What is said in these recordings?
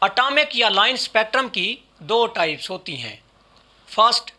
Atomic या line spectrum की दो टाइप्स होती हैं। First,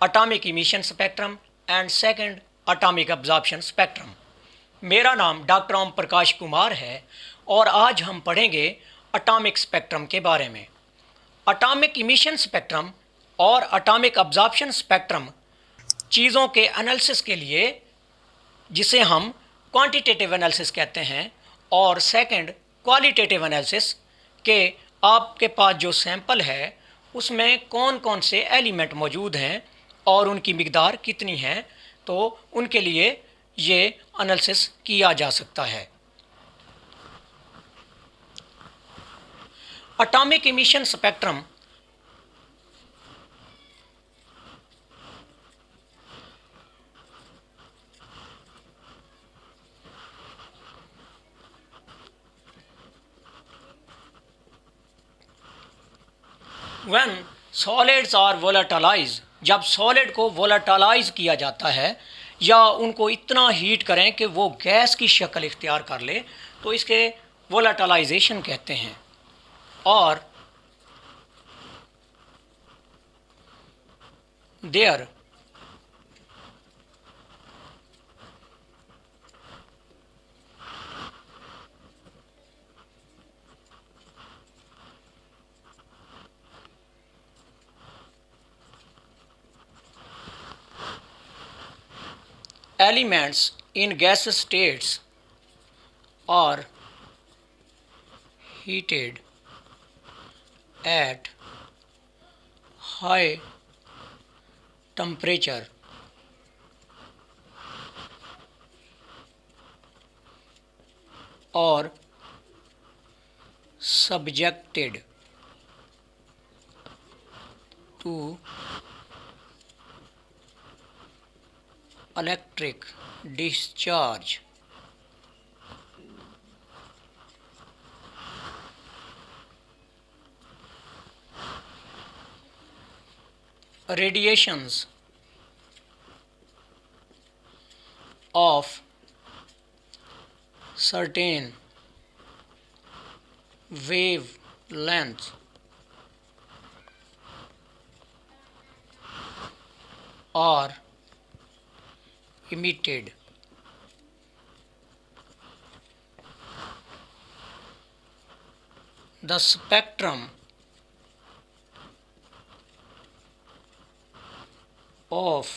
atomic emission spectrum and second, atomic absorption spectrum. मेरा नाम डॉक्टर ओम प्रकाश कुमार है और आज हम पढ़ेंगे एटॉमिक स्पेक्ट्रम के बारे में। एटॉमिक इमिशन स्पेक्ट्रम और एटॉमिक अब्जॉर्प्शन स्पेक्ट्रम चीज़ों के एनालिसिस के लिए, जिसे हम क्वांटिटेटिव एनालिसिस कहते हैं, और सेकंड क्वालिटेटिव एनालिसिस के आपके पास जो सैंपल है उसमें कौन कौन से एलिमेंट मौजूद हैं और उनकी मिकदार कितनी है, तो उनके लिए ये एनालिसिस किया जा सकता है। Atomic emission spectrum when solids are volatilize, जब सॉलिड को वोलेटालाइज किया जाता है या उनको इतना हीट करें कि वो गैस की शक्ल इख्तियार कर ले, तो इसके वोलेटालाइजेशन कहते हैं। और there elements in gaseous states are heated at high temperature or subjected to electric discharge. Radiations of certain wavelengths are emitted. The spectrum of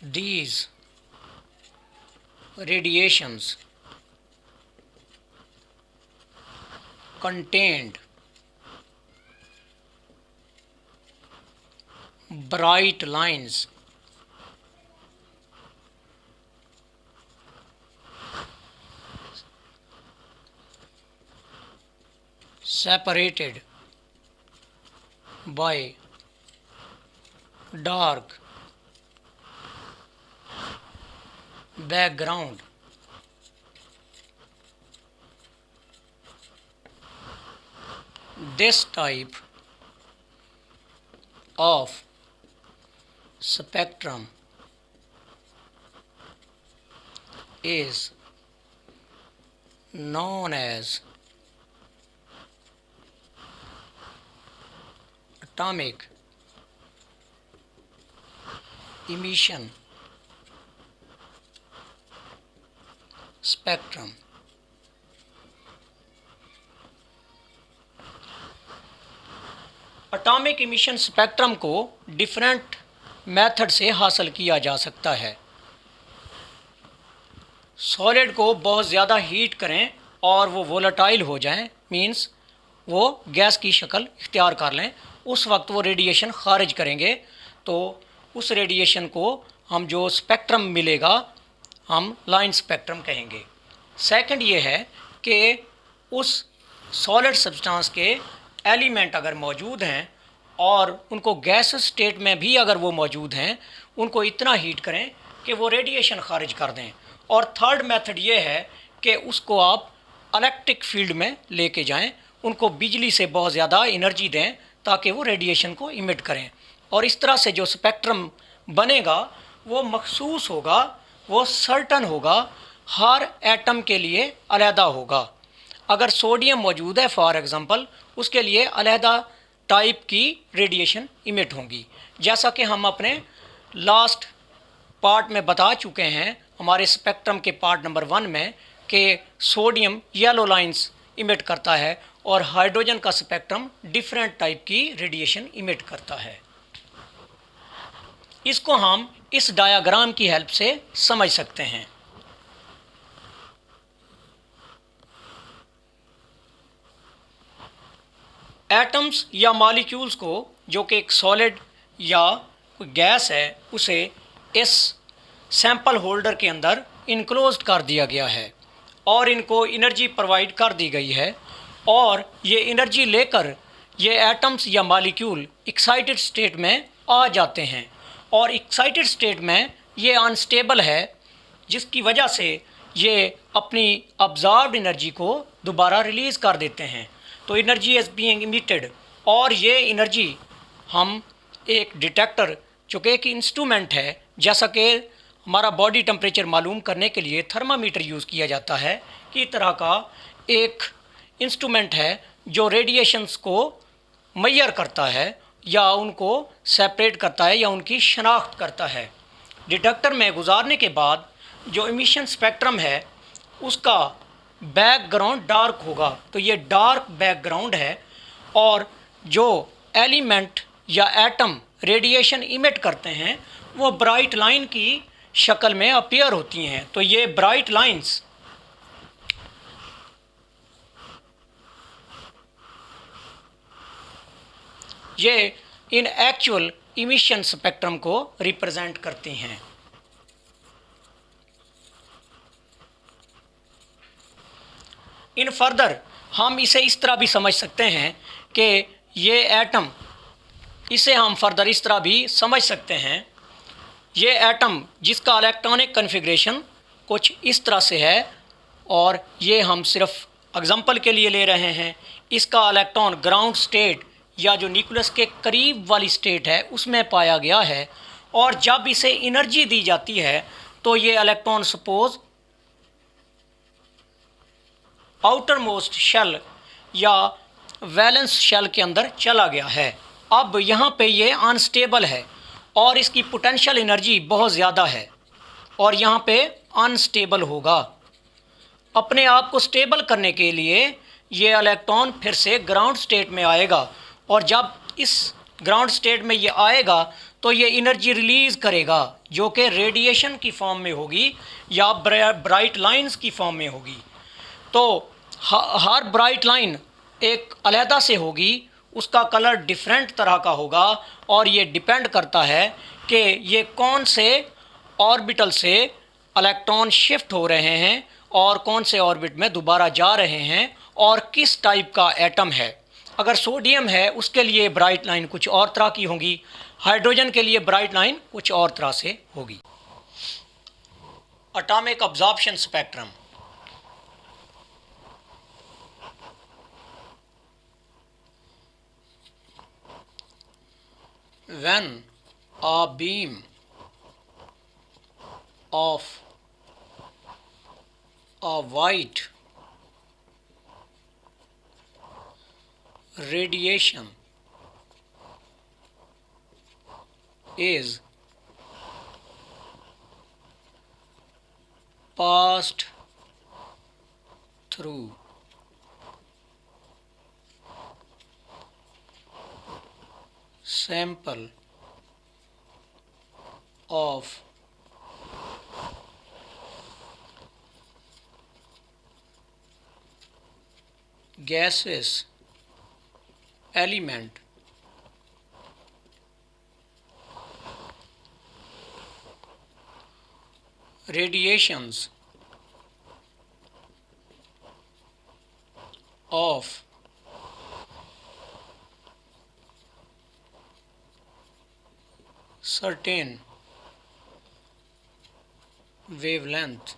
these radiations contained bright lines separated by dark background. This type of spectrum is known as atomic emission spectrum. Atomic emission spectrum को different method से हासिल किया जा सकता है। Solid को बहुत ज़्यादा हीट करें और वो वोलेटाइल हो जाएं, मींस वो गैस की शक्ल इख्तियार कर लें, उस वक्त वो रेडिएशन खारिज करेंगे, तो उस रेडिएशन को हम जो स्पेक्ट्रम मिलेगा हम लाइन स्पेक्ट्रम कहेंगे। सेकंड ये है कि उस सॉलिड सब्सटेंस के एलिमेंट अगर मौजूद हैं और उनको गैस स्टेट में भी अगर वो मौजूद हैं, उनको इतना हीट करें कि वो रेडिएशन खारिज कर दें। और थर्ड मेथड ये है कि उसको आप इलेक्ट्रिक फील्ड में लेके जाएं, उनको बिजली से बहुत ज़्यादा एनर्जी दें ताकि वो रेडिएशन को इमिट करें। और इस तरह से जो स्पेक्ट्रम बनेगा वो मखसूस होगा, वो सर्टन होगा, हर एटम के लिए अलहदा होगा। अगर सोडियम मौजूद है फॉर एग्ज़ाम्पल, उसके लिए अलहदा टाइप की रेडिएशन इमिट होंगी। जैसा कि हम अपने लास्ट पार्ट में बता चुके हैं, हमारे स्पेक्ट्रम के पार्ट नंबर 1 में, कि सोडियम येलो लाइंस इमिट करता है और हाइड्रोजन का स्पेक्ट्रम डिफरेंट टाइप की रेडिएशन इमिट करता है। इसको हम इस डायग्राम की हेल्प से समझ सकते हैं। एटम्स या मॉलिक्यूल्स को, जो कि एक सॉलिड या कोई गैस है, उसे इस सैंपल होल्डर के अंदर इनक्लोज्ड कर दिया गया है और इनको एनर्जी प्रोवाइड कर दी गई है और ये एनर्जी लेकर ये एटम्स या मॉलिक्यूल एक्साइटेड स्टेट में आ जाते हैं और एक्साइटेड स्टेट में ये अनस्टेबल है, जिसकी वजह से ये अपनी अब्जॉर्ब्ड एनर्जी को दोबारा रिलीज़ कर देते हैं। तो एनर्जी इज़ बीइंग इमिटेड और ये एनर्जी हम एक डिटेक्टर, जो कि एक इंस्ट्रूमेंट है, जैसा कि हमारा बॉडी टेम्परेचर मालूम करने के लिए थर्मामीटर यूज़ किया जाता है, की तरह का एक इंस्ट्रूमेंट है जो रेडिएशंस को मेजर करता है या उनको सेपरेट करता है या उनकी शनाख्त करता है। डिटेक्टर में गुजारने के बाद जो इमिशन स्पेक्ट्रम है उसका बैकग्राउंड डार्क होगा, तो ये डार्क बैकग्राउंड है और जो एलिमेंट या एटम रेडिएशन इमिट करते हैं वो ब्राइट लाइन की शक्ल में अपीयर होती हैं। तो ये ब्राइट लाइंस ये इन एक्चुअल इमिशन स्पेक्ट्रम को रिप्रेजेंट करती हैं। इन फर्दर हम इसे इस तरह भी समझ सकते हैं कि ये एटम, इसे हम फर्दर इस तरह भी समझ सकते हैं, ये एटम जिसका इलेक्ट्रॉनिक कन्फिग्रेशन कुछ इस तरह से है और ये हम सिर्फ एग्जांपल के लिए ले रहे हैं, इसका इलेक्ट्रॉन ग्राउंड स्टेट या जो न्यूक्लियस के करीब वाली स्टेट है उसमें पाया गया है और जब इसे एनर्जी दी जाती है तो ये electron suppose outermost shell या वैलेंस शेल के अंदर चला गया है। अब यहाँ पे ये अनस्टेबल है और इसकी पोटेंशियल एनर्जी बहुत ज़्यादा है और यहाँ पे अनस्टेबल होगा। अपने आप को स्टेबल करने के लिए ये इलेक्ट्रॉन फिर से ग्राउंड स्टेट में आएगा और जब इस ग्राउंड स्टेट में ये आएगा तो ये एनर्जी रिलीज़ करेगा, जो कि रेडिएशन की फॉर्म में होगी या ब्राइट लाइंस की फॉर्म में होगी। तो हर ब्राइट लाइन एक अलहदा से होगी, उसका कलर डिफरेंट तरह का होगा और ये डिपेंड करता है कि ये कौन से ऑर्बिटल से इलेक्ट्रॉन शिफ्ट हो रहे हैं और कौन से ऑर्बिट में दोबारा जा रहे हैं और किस टाइप का एटम है। अगर सोडियम है उसके लिए ब्राइट लाइन कुछ और तरह की होगी, हाइड्रोजन के लिए ब्राइट लाइन कुछ और तरह से होगी। Atomic absorption spectrum. When a beam of a white radiation is passed through sample of gaseous element radiations of certain wavelength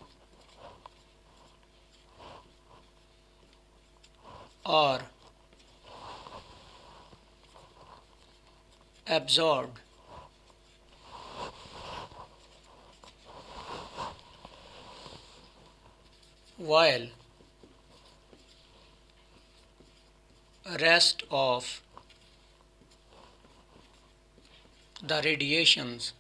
are absorbed while rest of the radiations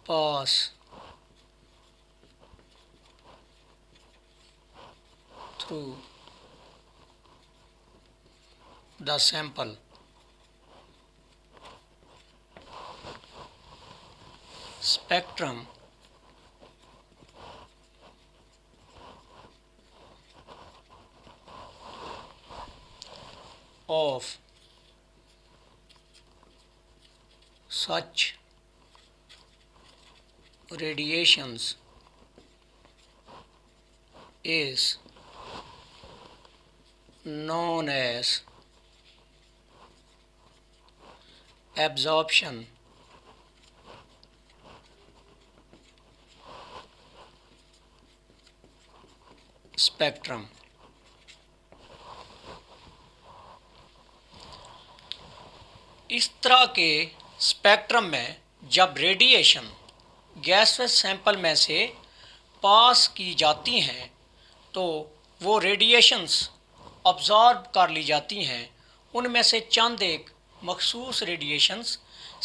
pass through the sample. Spectrum of such radiations is known as absorption spectrum. इस तरह के spectrum में जब radiation गैसलेस sample में से पास की जाती हैं तो वो रेडिएशंस ऑब्ज़ॉर्ब कर ली जाती हैं। उनमें से चंद एक मखसूस रेडिएशंस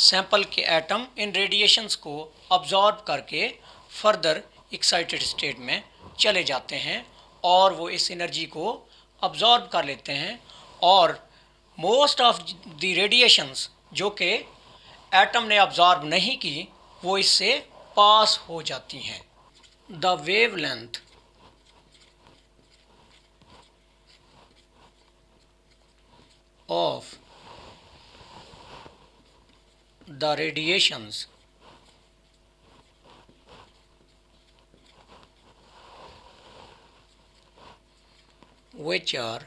सैंपल के एटम इन रेडिएशंस को ऑब्ज़ॉर्ब करके फर्दर एक्साइटेड स्टेट में चले जाते हैं और वो इस एनर्जी को ऑब्ज़ॉर्ब कर लेते हैं और मोस्ट ऑफ द रेडिएशंस जो कि एटम ने ऑब्ज़ॉर्ब नहीं की वो इससे पास हो जाती हैं। The wavelength of the radiations which are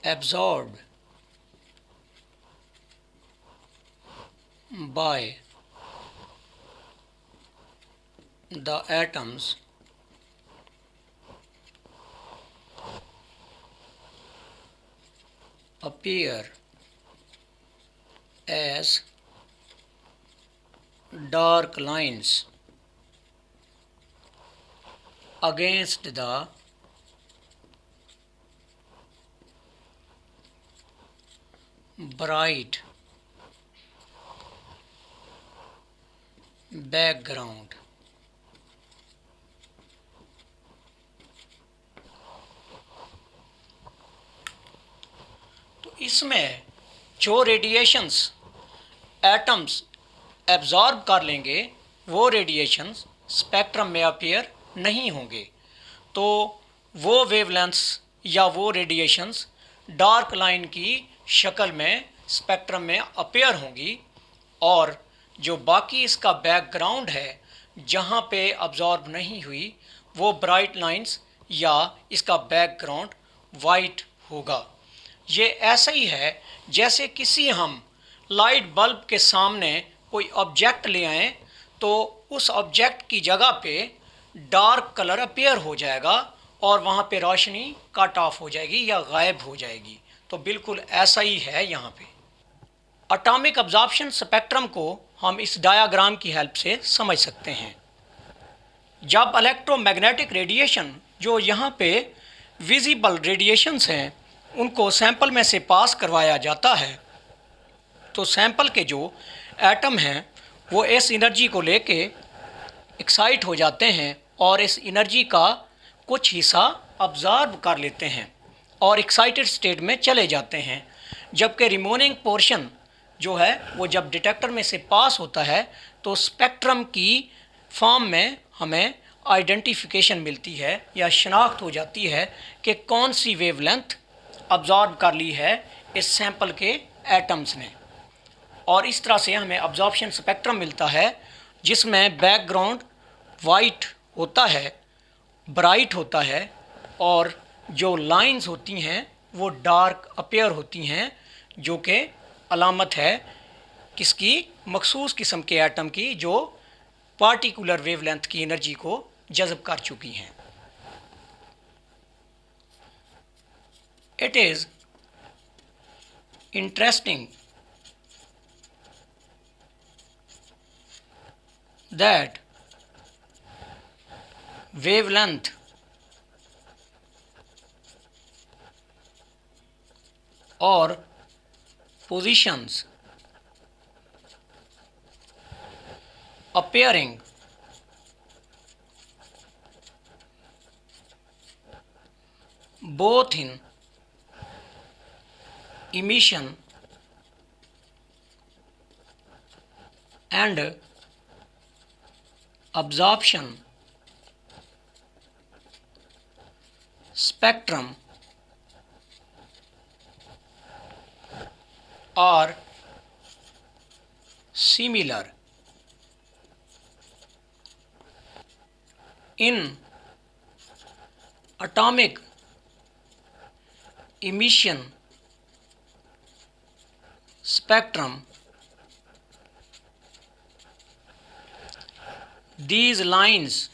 absorbed by the atoms appear as dark lines against the bright background. तो इसमें जो रेडिएशंस एटम्स एब्जॉर्ब कर लेंगे वो रेडिएशंस स्पेक्ट्रम में अपीयर नहीं होंगे, तो वो वेवलेंथ्स या वो रेडिएशंस डार्क लाइन की शक्ल में स्पेक्ट्रम में अपीयर होंगी और जो बाकी इसका बैकग्राउंड है जहाँ पे अब्जॉर्ब नहीं हुई वो ब्राइट लाइंस या इसका बैकग्राउंड वाइट होगा। ये ऐसा ही है जैसे किसी हम लाइट बल्ब के सामने कोई ऑब्जेक्ट ले आएँ तो उस ऑब्जेक्ट की जगह पे डार्क कलर अपीयर हो जाएगा और वहाँ पे रोशनी कट ऑफ हो जाएगी या गायब हो जाएगी। तो बिल्कुल ऐसा ही है यहाँ पे। एटॉमिक अब्जॉर्प्शन स्पेक्ट्रम को हम इस डायग्राम की हेल्प से समझ सकते हैं। जब इलेक्ट्रोमैग्नेटिक रेडिएशन जो यहाँ पे विजिबल रेडिएशंस हैं उनको सैंपल में से पास करवाया जाता है तो सैंपल के जो एटम हैं वो इस एनर्जी को लेके एक्साइट हो जाते हैं और इस एनर्जी का कुछ हिस्सा अब्जॉर्ब कर लेते हैं और एक्साइटेड स्टेट में चले जाते हैं, जबकि रिमेनिंग पोर्शन जो है वो जब डिटेक्टर में से पास होता है तो स्पेक्ट्रम की फॉर्म में हमें आइडेंटिफिकेशन मिलती है या शनाख्त हो जाती है कि कौन सी वेवलेंथ अब्जॉर्ब कर ली है इस सैंपल के एटम्स ने। और इस तरह से हमें अब्जॉर्प्शन स्पेक्ट्रम मिलता है जिसमें बैकग्राउंड वाइट होता है, ब्राइट होता है और जो लाइंस होती हैं वो डार्क अपीयर होती हैं, जो कि अलामत है किसकी, मखसूस किस्म के एटम की जो पार्टिकुलर वेवलेंथ की एनर्जी को जज़ब कर चुकी हैं। It is interesting that wavelength or positions appearing both in emission and absorption spectrum are similar. In atomic emission spectrum, these lines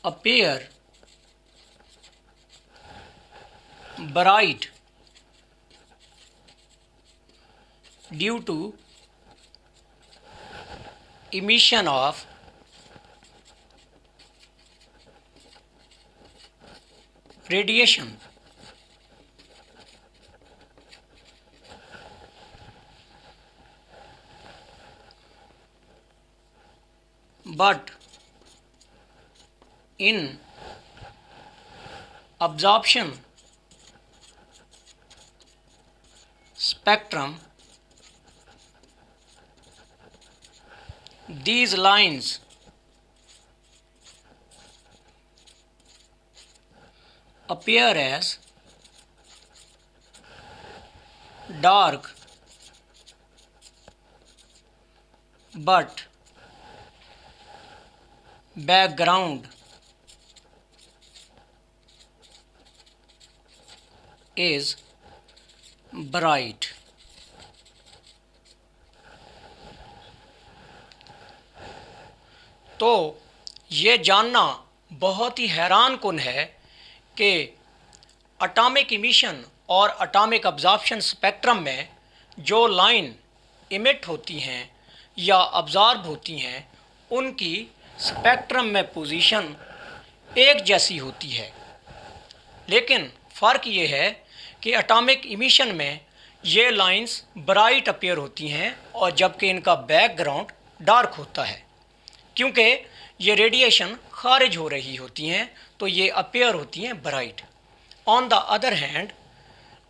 appear bright due to emission of radiation. But in absorption spectrum, these lines appear as dark but background is bright. तो ये जानना बहुत ही हैरान कुन है कि atomic emission और atomic absorption spectrum में जो लाइन इमिट होती हैं या अब्जॉर्ब होती हैं उनकी स्पेक्ट्रम में पोजीशन एक जैसी होती है, लेकिन फ़र्क ये है कि एटॉमिक इमिशन में ये लाइंस ब्राइट अपीयर होती हैं और जबकि इनका बैकग्राउंड डार्क होता है, क्योंकि ये रेडिएशन खारिज हो रही होती हैं तो ये अपीयर होती हैं bright. On the other hand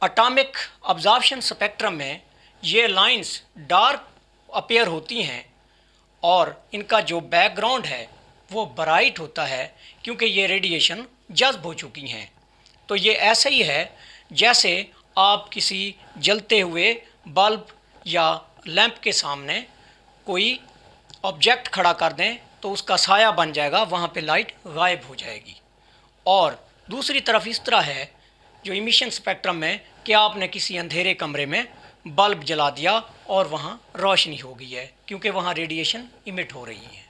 atomic absorption spectrum में ये लाइंस डार्क अपीयर होती हैं और इनका जो बैकग्राउंड है वो ब्राइट होता है क्योंकि ये रेडिएशन जज़्ब हो चुकी हैं। तो ये ऐसा ही है जैसे आप किसी जलते हुए बल्ब या लैंप के सामने कोई ऑब्जेक्ट खड़ा कर दें तो उसका साया बन जाएगा, वहाँ पे लाइट गायब हो जाएगी। और दूसरी तरफ इस तरह है जो इमिशन स्पेक्ट्रम में कि आपने किसी अंधेरे कमरे में बल्ब जला दिया और वहाँ रोशनी हो गई है क्योंकि वहाँ रेडिएशन इमिट हो रही है।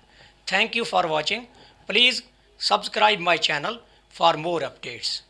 Thank you for watching. Please subscribe my channel for more updates.